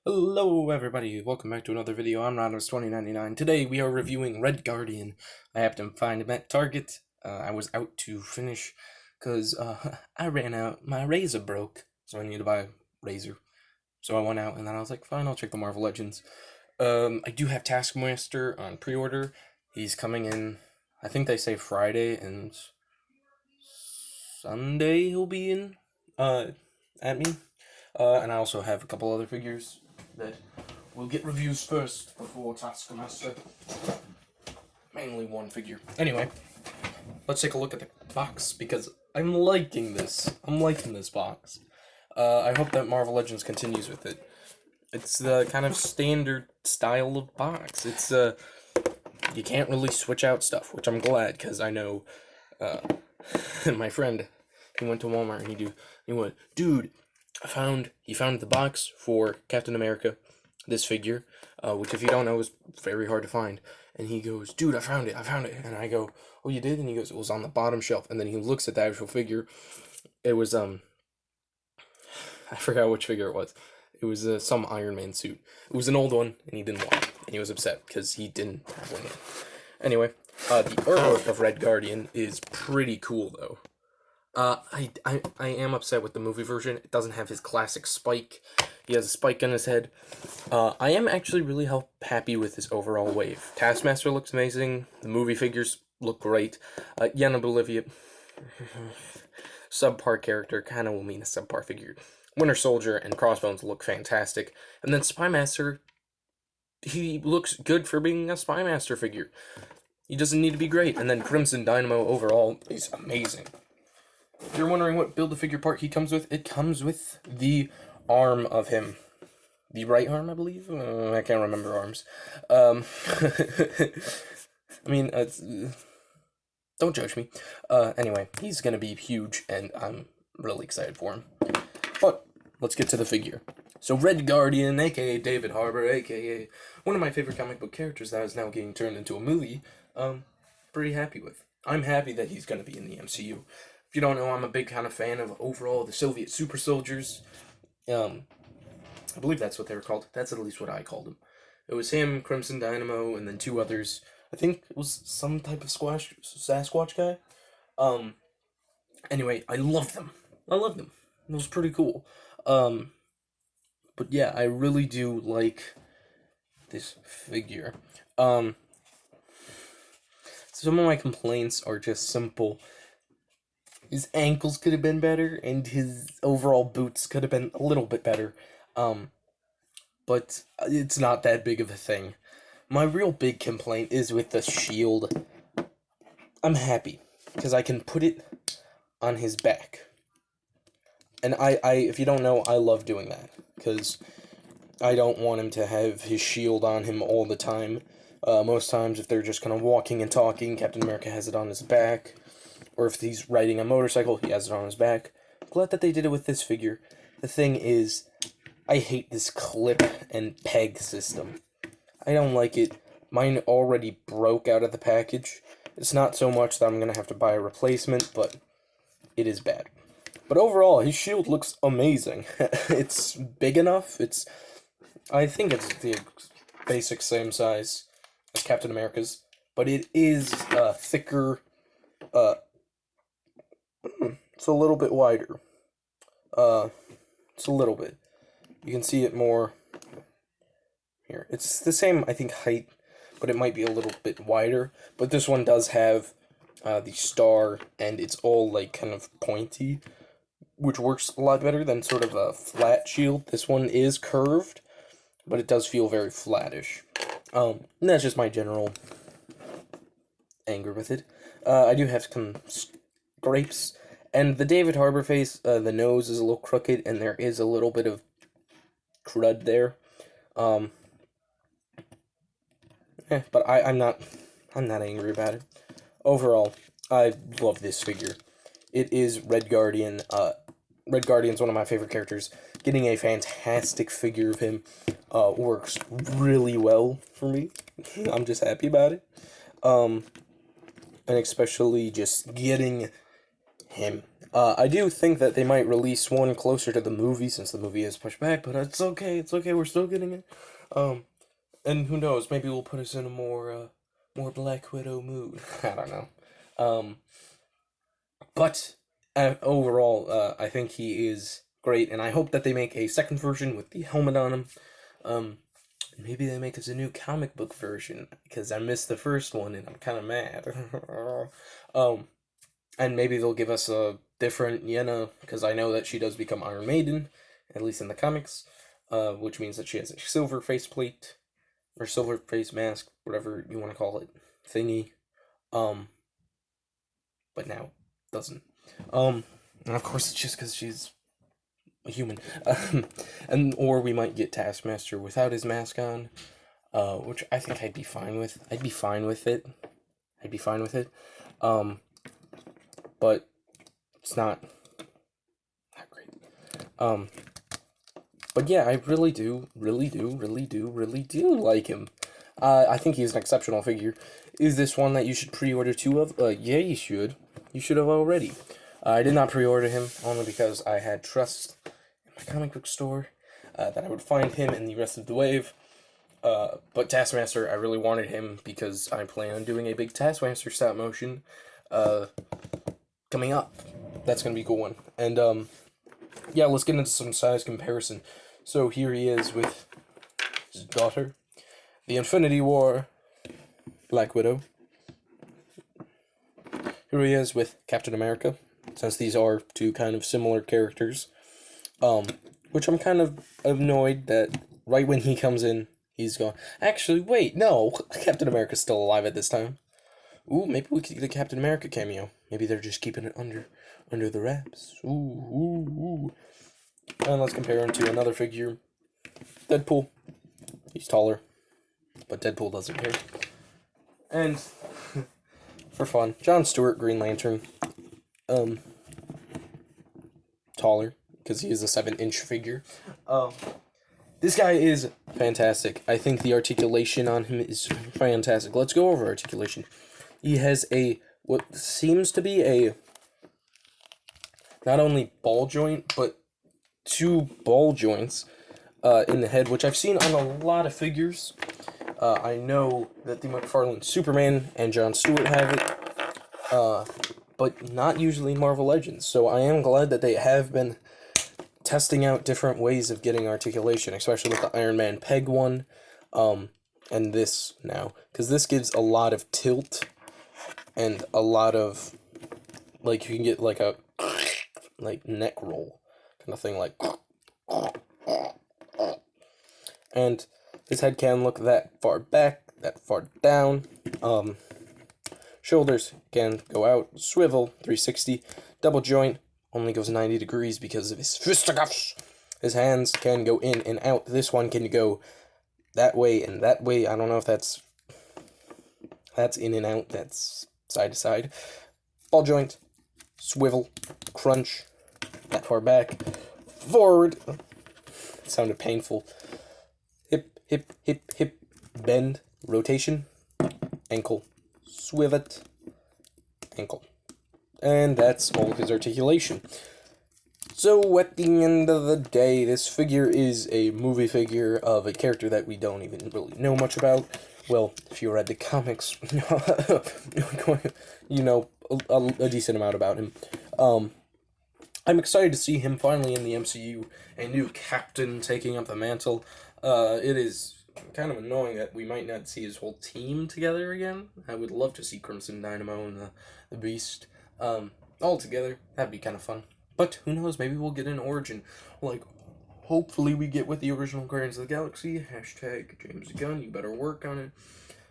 Hello everybody, welcome back to another video. I'm Rhonos2099. Today we are reviewing Red Guardian. I happened to find him at Target. I was out to finish because I ran out. My razor broke, so I needed to buy a razor. So I went out and then I was like, fine, I'll check the Marvel Legends. I do have Taskmaster on pre-order. He's coming in, I think they say Friday, and Sunday he'll be in at me. And I also have a couple other figures that we'll get reviews first before Taskmaster. Mainly one figure. Anyway, let's take a look at the box because I'm liking this. I'm liking this box. I hope that Marvel Legends continues with it. It's the kind of standard style of box. It's you can't really switch out stuff, which I'm glad because I know my friend, he went to Walmart and he went, dude, he found the box for Captain America, this figure, which if you don't know is very hard to find. And he goes, dude, I found it. And I go, oh, you did? And he goes, it was on the bottom shelf. And then he looks at the actual figure. It was, I forgot which figure it was. It was some Iron Man suit. It was an old one, and he didn't want it. And he was upset because he didn't have one yet. Anyway, the artwork of Red Guardian is pretty cool, though. I am upset with the movie version. It doesn't have his classic spike. He has a spike on his head. I am actually really happy with his overall wave. Taskmaster looks amazing. The movie figures look great. Yena Bolivia, subpar character, kind of will mean a subpar figure. Winter Soldier and Crossbones look fantastic. And then Spymaster, he looks good for being a Spymaster figure. He doesn't need to be great. And then Crimson Dynamo overall is amazing. If you're wondering what Build-A-Figure part he comes with, it comes with the arm of him. The right arm, I believe? I can't remember arms. I mean, don't judge me. Anyway, he's gonna be huge, and I'm really excited for him. But, let's get to the figure. So, Red Guardian, aka David Harbour, aka one of my favorite comic book characters that is now getting turned into a movie, pretty happy with. I'm happy that he's gonna be in the MCU. If you don't know, I'm a big kind of fan of overall the Soviet super soldiers. I believe that's what they were called. That's at least what I called them. It was him, Crimson Dynamo, and then two others. I think it was some type of Sasquatch guy. Anyway, I love them. It was pretty cool. But yeah, I really do like this figure. Some of my complaints are just simple. His ankles could have been better, and his overall boots could have been a little bit better. But it's not that big of a thing. My real big complaint is with the shield. I'm happy, because I can put it on his back. And if you don't know, I love doing that, because I don't want him to have his shield on him all the time. Most times, if they're just kind of walking and talking, Captain America has it on his back. Or if he's riding a motorcycle, he has it on his back. I'm glad that they did it with this figure. The thing is, I hate this clip and peg system. I don't like it. Mine already broke out of the package. It's not so much that I'm going to have to buy a replacement, but it is bad. But overall, his shield looks amazing. It's big enough. I think it's the basic same size as Captain America's, but it is thicker. It's a little bit wider. It's a little bit. You can see it more here. It's the same, I think, height, but it might be a little bit wider. But this one does have the star, and it's all, like, kind of pointy, which works a lot better than sort of a flat shield. This one is curved, but it does feel very flattish. And that's just my general anger with it. I do have some scrapes, and the David Harbour face, the nose is a little crooked, and there is a little bit of crud there. But I'm not angry about it. Overall, I love this figure. It is Red Guardian. Red Guardian's one of my favorite characters. Getting a fantastic figure of him works really well for me. I'm just happy about it. And especially just getting him. I do think that they might release one closer to the movie since the movie is pushed back, but it's okay. It's okay. We're still getting it. And who knows? Maybe we'll put us in a more Black Widow mood. I don't know. But overall, I think he is great, and I hope that they make a second version with the helmet on him. Maybe they make us a new comic book version because I missed the first one and I'm kind of mad. And maybe they'll give us a different Yenna because I know that she does become Iron Maiden, at least in the comics, which means that she has a silver faceplate or silver face mask, whatever you want to call it, thingy. But now doesn't. And of course it's just because she's a human. Or we might get Taskmaster without his mask on, which I think I'd be fine with. I'd be fine with it. But it's not great. But yeah, I really do like him. I think he's an exceptional figure. Is this one that you should pre-order two of? Yeah, you should. You should have already. I did not pre-order him, only because I had trust in my comic book store that I would find him in the rest of the wave. But Taskmaster, I really wanted him because I plan on doing a big Taskmaster stop motion coming up. That's going to be a cool one. And, yeah, let's get into some size comparison. So here he is with his daughter, the Infinity War Black Widow. Here he is with Captain America, since these are two kind of similar characters. Which I'm kind of annoyed that right when he comes in, he's gone. Actually, wait, no, Captain America's still alive at this time. Ooh, maybe we could get a Captain America cameo. Maybe they're just keeping it under the wraps. Ooh. And let's compare him to another figure, Deadpool. He's taller, but Deadpool doesn't care. And for fun, Jon Stewart, Green Lantern. Taller, because he is a 7-inch figure. This guy is fantastic. I think the articulation on him is fantastic. Let's go over articulation. He has what seems to be a not only ball joint, but 2 ball joints in the head, which I've seen on a lot of figures. I know that the McFarlane Superman and Jon Stewart have it, but not usually in Marvel Legends. So I am glad that they have been testing out different ways of getting articulation, especially with the Iron Man peg one, and this now, because this gives a lot of tilt and a lot of, like, you can get like a neck roll kind of thing, like, and his head can look that far back, that far down. Shoulders can go out, swivel 360, double joint only goes 90 degrees because of his fisticuffs. His hands can go in and out. This one can go that way and that way. I don't know if that's in and out, that's side to side. Ball joint, swivel, crunch, that far back, forward. It sounded painful. Hip, bend, rotation, ankle, swivot, ankle. And that's all of his articulation. So at the end of the day, this figure is a movie figure of a character that we don't even really know much about. Well, if you read the comics, you know a decent amount about him. I'm excited to see him finally in the MCU, a new captain taking up the mantle. It is kind of annoying that we might not see his whole team together again. I would love to see Crimson Dynamo and the Beast all together. That'd be kind of fun. But who knows, maybe we'll get an origin. Like, hopefully we get with the original Guardians of the Galaxy. Hashtag James Gunn, you better work on it.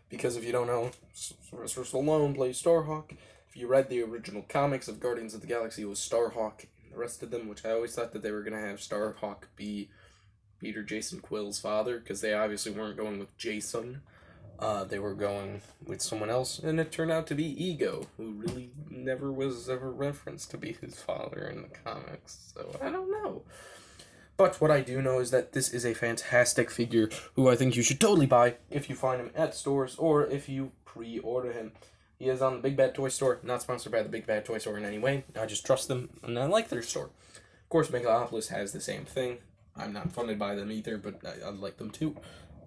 Because if you don't know, Sylvester Stallone plays Starhawk. If you read the original comics of Guardians of the Galaxy, it was Starhawk and the rest of them, which I always thought that they were going to have Starhawk be Peter Jason Quill's father, because they obviously weren't going with Jason. They were going with someone else, and it turned out to be Ego, who really never was ever referenced to be his father in the comics, so I don't know. But what I do know is that this is a fantastic figure, who I think you should totally buy if you find him at stores, or if you pre-order him. He is on the Big Bad Toy Store. Not sponsored by the Big Bad Toy Store in any way. I just trust them, and I like their store. Of course, Megalopolis has the same thing. I'm not funded by them either, but I like them too.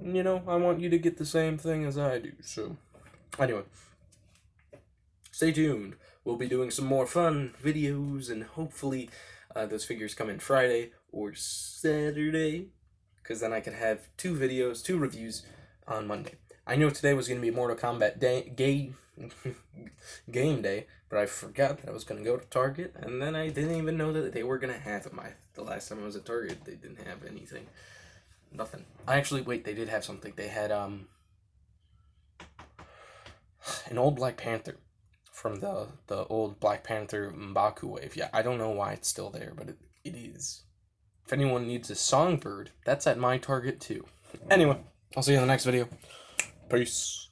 You know, I want you to get the same thing as I do, so... Anyway. Stay tuned. We'll be doing some more fun videos, and hopefully those figures come in Friday or Saturday, because then I could have 2 reviews on Monday. I know today was going to be Mortal Kombat game day, but I forgot that I was going to go to Target, and then I didn't even know that they were going to have them. The last time I was at Target, they didn't have anything. Nothing. Wait, they did have something. They had an old Black Panther from the old Black Panther M'Baku wave. Yeah, I don't know why it's still there, but it is. If anyone needs a songbird, that's at my Target too. Anyway, I'll see you in the next video. Peace.